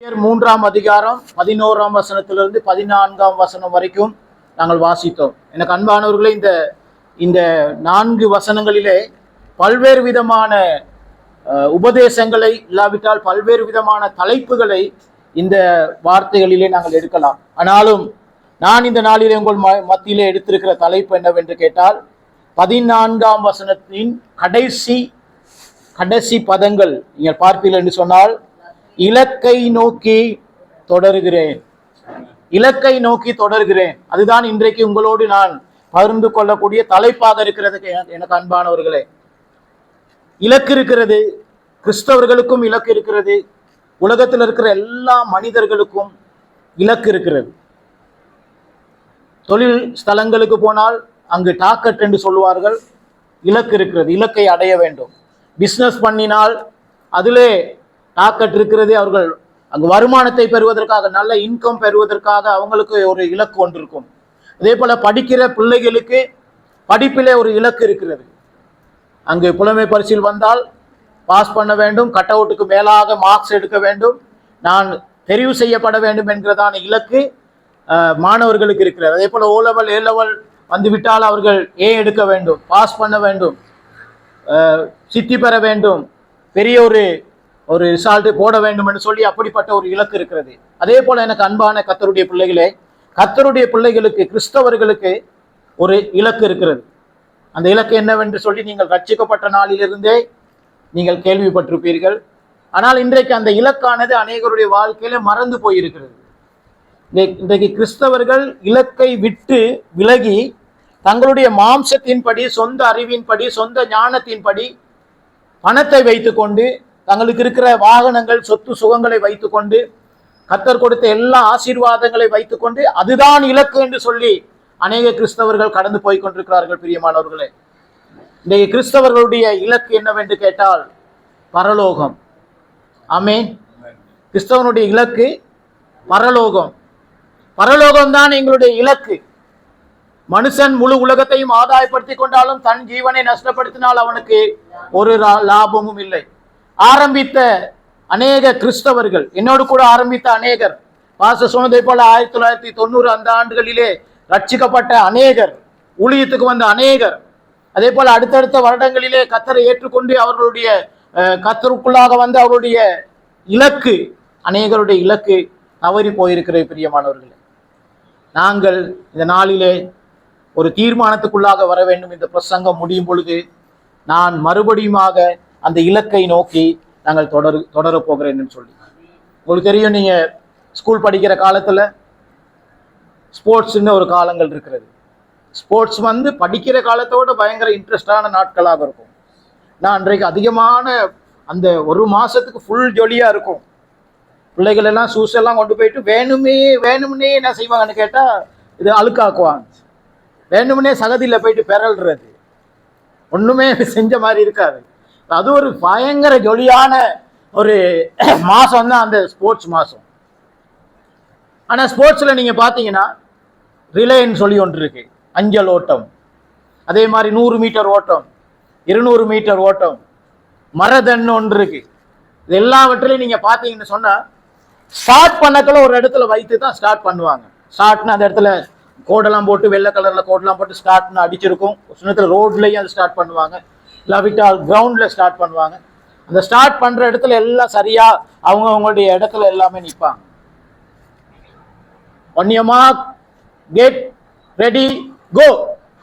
மூன்றாம் அதிகாரம் 11ஆம் வசனத்திலிருந்து 14ஆம் வசனம் வரைக்கும் நாங்கள் வாசித்தோம். எனக்கு அன்பானவர்களே, இந்த 4 வசனங்களிலே பல்வேறு விதமான உபதேசங்களை இல்லாவிட்டால் பல்வேறு விதமான தலைப்புகளை இந்த வார்த்தைகளிலே நாங்கள் எடுக்கலாம். ஆனாலும் நான் இந்த நாளிலே உங்கள் மத்தியிலே எடுத்திருக்கிற தலைப்பு என்னவென்று கேட்டால் 14ஆம் வசனத்தின் கடைசி பதங்கள் நீங்கள் பார்ப்பீர்கள் என்று சொன்னால், இலக்கை நோக்கி தொடர்கிறேன். அதுதான் இன்றைக்கு உங்களோடு நான் பகிர்ந்து கொள்ளக்கூடிய தலைப்பாக இருக்கிறது. எனக்கு அன்பானவர்களே, இலக்கு இருக்கிறது. கிறிஸ்தவர்களுக்கும் இலக்கு இருக்கிறது. உலகத்தில் இருக்கிற எல்லா மனிதர்களுக்கும் இலக்கு இருக்கிறது. தொழில் ஸ்தலங்களுக்கு போனால் அங்கு டார்கெட் என்று சொல்லுவார்கள். இலக்கு இருக்கிறது, இலக்கை அடைய வேண்டும். பிஸ்னஸ் பண்ணினால் அதிலே டார்கெட் இருக்கிறது. அவர்கள் அங்கு வருமானத்தை பெறுவதற்காக, நல்ல இன்கம் பெறுவதற்காக அவங்களுக்கு ஒரு இலக்கு ஒன்று இருக்கும். அதே போல படிக்கிற பிள்ளைகளுக்கு படிப்பிலே ஒரு இலக்கு இருக்கிறது. அங்கு புலமை பரிசில் வந்தால் பாஸ் பண்ண வேண்டும், கட் அவுட்டுக்கு மேலாக மார்க்ஸ் எடுக்க வேண்டும், நான் தெரிவு செய்யப்பட வேண்டும் என்கிறதான இலக்கு மாணவர்களுக்கு இருக்கிறது. அதே போல O level A level வந்துவிட்டால் அவர்கள் ஏ எடுக்க வேண்டும், பாஸ் பண்ண வேண்டும், சித்தி பெற வேண்டும், பெரிய ஒரு ரிசால்ட் போட வேண்டும் என்று சொல்லி அப்படிப்பட்ட ஒரு இலக்கு இருக்கிறது. அதே போல எனக்கு அன்பான கர்த்தருடைய பிள்ளைகளே, கர்த்தருடைய பிள்ளைகளுக்கு, கிறிஸ்தவர்களுக்கு ஒரு இலக்கு இருக்கிறது. அந்த இலக்கு என்னவென்று சொல்லி நீங்கள் ரட்சிக்கப்பட்ட நாளிலிருந்தே நீங்கள் கேள்விப்பட்டிருப்பீர்கள். ஆனால் இன்றைக்கு அந்த இலக்கானது அநேகருடைய வாழ்க்கையில மறந்து போயிருக்கிறது. இன்றைக்கு கிறிஸ்தவர்கள் இலக்கை விட்டு விலகி தங்களுடைய மாம்சத்தின்படி, சொந்த அறிவின்படி, சொந்த ஞானத்தின்படி பணத்தை வைத்துக்கொண்டு, தங்களுக்கு இருக்கிற வாகனங்கள், சொத்து சுகங்களை வைத்துக்கொண்டு, கர்த்தர் கொடுத்த எல்லா ஆசீர்வாதங்களை வைத்துக்கொண்டு அதுதான் இலக்கு என்று சொல்லி அநேக கிறிஸ்தவர்கள் கடந்து போய் கொண்டிருக்கிறார்கள். பிரியமானவர்களே, இன்றைய கிறிஸ்தவர்களுடைய இலக்கு என்னவென்று கேட்டால் பரலோகம். ஆமென். கிறிஸ்தவனுடைய இலக்கு பரலோகம். பரலோகம்தான் எங்களுடைய இலக்கு. மனுஷன் முழு உலகத்தையும் ஆதாயப்படுத்தி கொண்டாலும் தன் ஜீவனை நஷ்டப்படுத்தினால் அவனுக்கு ஒரு லாபமும் இல்லை. ஆரம்பித்த அநேக கிறிஸ்தவர்கள், என்னோடு கூட ஆரம்பித்த அநேகர், பாஸ்டர் சொன்னதை போல 1990 அந்த ஆண்டுகளிலே ரட்சிக்கப்பட்ட அநேகர், ஊழியத்துக்கு வந்த அநேகர், அதே போல அடுத்தடுத்த வருடங்களிலே கர்த்தரை ஏற்றுக்கொண்டு அவர்களுடைய கர்த்தருக்குள்ளாக வந்து அவருடைய இலக்கு, அநேகருடைய இலக்கு தவறி போயிருக்கிற பிரியமானவர்களே, நாங்கள் இந்த நாளிலே ஒரு தீர்மானத்துக்குள்ளாக வர வேண்டும். இந்த பிரசங்கம் முடியும் பொழுது நான் மறுபடியுமாக அந்த இலக்கை நோக்கி நாங்கள் தொடர போகிறேன்னு சொல்லி. உங்களுக்கு தெரியும், நீங்க ஸ்கூல் படிக்கிற காலத்துல ஸ்போர்ட்ஸ்ன்னு ஒரு காலங்கள் இருக்கிறது. ஸ்போர்ட்ஸ் படிக்கிற காலத்தோட பயங்கர இன்ட்ரெஸ்டான நாட்களாக இருக்கும். நான் அன்றைக்கு அதிகமான அந்த ஒரு மாசத்துக்கு ஃபுல் ஜொலியா இருக்கும். பிள்ளைகள் எல்லாம் ஷூஸ் எல்லாம் கொண்டு போயிட்டு வேணும்னே என்ன செய்வாங்கன்னு கேட்டா, இது அழுக்காக்குவாங்க. வேணும்னே சகதியில் போயிட்டு பெறல்றது, ஒண்ணுமே செஞ்ச மாதிரி இருக்காது. அது ஒரு பயங்கர ஜொலியான ஒரு மாசம் தான் அந்த ஸ்போர்ட்ஸ் மாசம். ஆனா ஸ்போர்ட்ஸ்ல நீங்க பாத்தீங்கன்னா ரிலேன்னு சொல்லி ஒன்று இருக்கு, அஞ்சல் ஓட்டம், அதே மாதிரி 100 மீட்டர் ஓட்டம், 200 மீட்டர் ஓட்டம், மரதன் ஒன்று இருக்கு. இது எல்லாவற்றிலையும் நீங்க பாத்தீங்கன்னு சொன்னா ஸ்டார்ட் பண்ணக்குள்ள ஒரு இடத்துல வைத்து தான் ஸ்டார்ட் பண்ணுவாங்க. ஸ்டார்ட்னு அந்த இடத்துல கோடெல்லாம் போட்டு, வெள்ளை கலர்ல கோடெல்லாம் போட்டு ஸ்டார்ட்னு அடிச்சிருக்கும். சின்னத்தில் ரோட்லயும் அதை ஸ்டார்ட் பண்ணுவாங்க, இல்லாவிட்டால் கிரவுண்ட்ல ஸ்டார்ட் பண்ணுவாங்க. அந்த ஸ்டார்ட் பண்ற இடத்துல எல்லாம் சரியா அவங்களுடைய இடத்துல எல்லாமே நிற்பாங்க. ஒன்னியமா கெட் ரெடி கோ,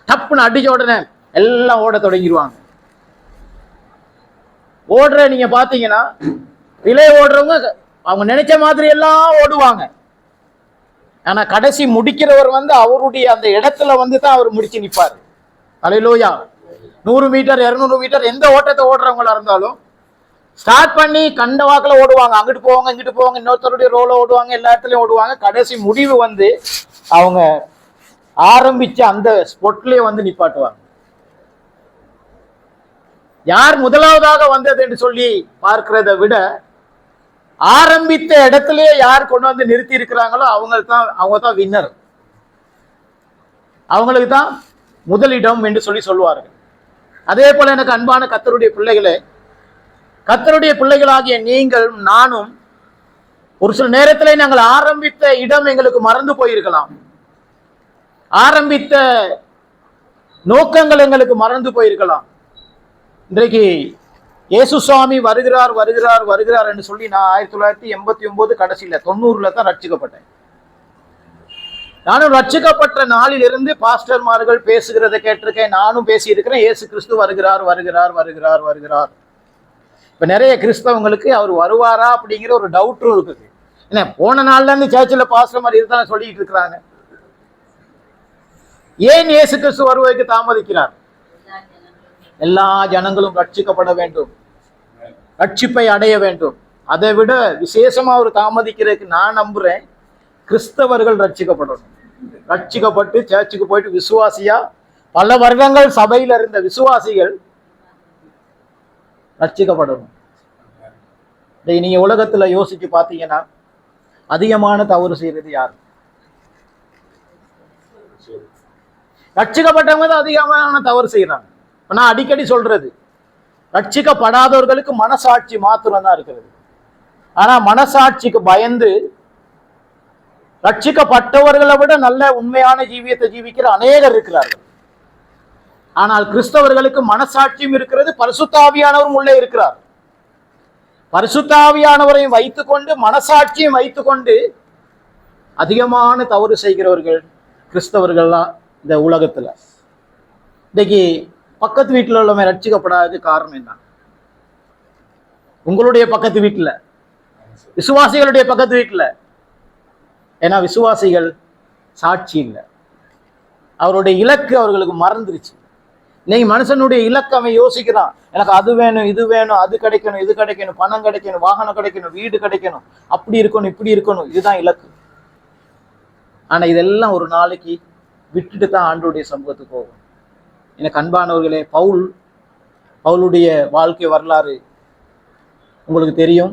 டப்புன்னு அடிச்ச உடனே எல்லாம் ஓட தொடங்கிடுவாங்க. ஓடுற நீங்க பாத்தீங்கன்னா ரிலே ஓடுறவங்க அவங்க நினைச்ச மாதிரி எல்லாம் ஓடுவாங்க. ஆனா கடைசி முடிக்கிறவர் அவருடைய அந்த இடத்துல தான் அவர் முடிச்சு நிற்பாரு. அல்லேலூயா. 100 மீட்டர் 200 மீட்டர் எந்த ஓட்டத்தை ஓடுறவங்களா இருந்தாலும் ஸ்டார்ட் பண்ணி கண்ட வாக்கில் ஓடுவாங்க. அங்கிட்டு போவாங்க, இங்கிட்டு போவாங்க, இன்னொருத்தருடைய ரோல ஓடுவாங்க, எல்லா இடத்துலயும் ஓடுவாங்க. கடைசி முடிவு அவங்க ஆரம்பிச்ச அந்த ஸ்பொட்லயே நிப்பாட்டுவாங்க. யார் முதலாவதாக வந்தது என்று சொல்லி பார்க்கிறத விட ஆரம்பித்த இடத்திலேயே யார் கொண்டு நிறுத்தி இருக்கிறாங்களோ அவங்க தான் வின்னர், அவங்களுக்கு தான் முதலிடம் என்று சொல்லுவார்கள். அதே போல எனக்கு அன்பான கர்த்தருடைய பிள்ளைகளே, கர்த்தருடைய பிள்ளைகளாகிய நீங்கள் நானும் ஒரு சில நேரத்தில் நாங்கள் ஆரம்பித்த இடம் எங்களுக்கு மறந்து போயிருக்கலாம். ஆரம்பித்த நோக்கங்கள் எங்களுக்கு மறந்து போயிருக்கலாம். இன்றைக்கு இயேசு சுவாமி வருகிறார் வருகிறார் வருகிறார் என்று சொல்லி நான் 1989 கடைசியில் 90ல தான் ரட்சிக்கப்பட்டேன். நானும் ரட்சிக்கப்பட்ட நாளிலிருந்து பாஸ்டர்மார்கள் பேசுகிறத கேட்டிருக்கேன், நானும் பேசியிருக்கிறேன். இயேசு கிறிஸ்து வருகிறார் வருகிறார் வருகிறார் வருகிறார். இப்ப நிறைய கிறிஸ்தவங்களுக்கு அவர் வருவாரா அப்படிங்கிற ஒரு டவுட்டும் இருக்குது. என்ன, போன நாள்ல இருந்து சர்ச்சில் பாஸ்டர்மார் இதுதான் சொல்லிட்டு இருக்கிறாங்க. ஏன் இயேசு கிறிஸ்து வருவதற்கு தாமதிக்கிறார்? எல்லா ஜனங்களும் ரட்சிக்கப்பட வேண்டும், ரட்சிப்பை அடைய வேண்டும். அதை விட விசேஷமா ஒரு தாமதிக்கிறதுக்கு நான் நம்புறேன், கிறிஸ்தவர்கள் ரட்சிக்கப்படணும். ரட்சிக்கப்பட்டு சர்ச்சுக்கு போயிட்டு விசுவாசியா பல வருடங்கள் சபையில் இருந்த விசுவாசிகள் ரட்சிக்கப்படணும். நீங்க உலகத்துல யோசிச்சு பார்த்தீங்கன்னா அதிகமான தவறு செய்யறது யார்? ரட்சிக்கப்பட்டவங்க தான் அதிகமான தவறு செய்யறாங்க. நான் அடிக்கடி சொல்றது, ரட்சிக்கப்படாதவர்களுக்கு மனசாட்சி மாத்திரம் தான் இருக்கிறது. ஆனா மனசாட்சிக்கு பயந்து ரட்சிக்கப்பட்டவர்களை விட நல்ல உண்மையான ஜீவியத்தை ஜீவிக்கிற அநேகர் இருக்கிறார்கள். ஆனால் கிறிஸ்தவர்களுக்கு மனசாட்சியும் இருக்கிறது, பரிசுத்தாவியானவரும் உள்ளே இருக்கிறார். பரிசுத்தாவியானவரையும் வைத்துக்கொண்டு மனசாட்சியும் வைத்துக்கொண்டு அதிகமான தவறு செய்கிறவர்கள் கிறிஸ்தவர்கள்லாம் இந்த உலகத்துல. இன்னைக்கு பக்கத்து வீட்டில் உள்ளவங்க ரட்சிக்கப்படாதது காரணம் என்ன? உங்களுடைய பக்கத்து வீட்டில், விசுவாசிகளுடைய பக்கத்து வீட்டில். ஏன்னா விசுவாசிகள் சாட்சி இல்லை, அவருடைய இலக்கு அவர்களுக்கு மறந்துருச்சு. இன்னைக்கு மனுஷனுடைய இலக்கு அவன் யோசிக்கிறான், எனக்கு அது வேணும், இது வேணும், அது கிடைக்கணும், இது கிடைக்கணும், பணம் கிடைக்கணும், வாகனம் கிடைக்கணும், வீடு கிடைக்கணும், அப்படி இருக்கணும், இப்படி இருக்கணும், இதுதான் இலக்கு. ஆனா இதெல்லாம் ஒரு நாளைக்கு விட்டுட்டு தான் ஆண்டவருடைய சமூகத்துக்கு போகும். எனக்கு அன்பானவர்களே, பவுலுடைய வாழ்க்கை வரலாறு உங்களுக்கு தெரியும்.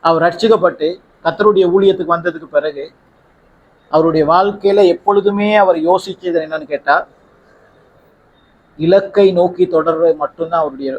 அவர் ரட்சிக்கப்பட்டு கர்த்தருடைய ஊழியத்துக்கு வந்ததுக்கு பிறகு அவருடைய வாழ்க்கையில எப்பொழுதுமே அவர் யோசிச்சது என்னன்னு கேட்டா, இலக்கை நோக்கி தொடர்றது மட்டும்தான் அவருடைய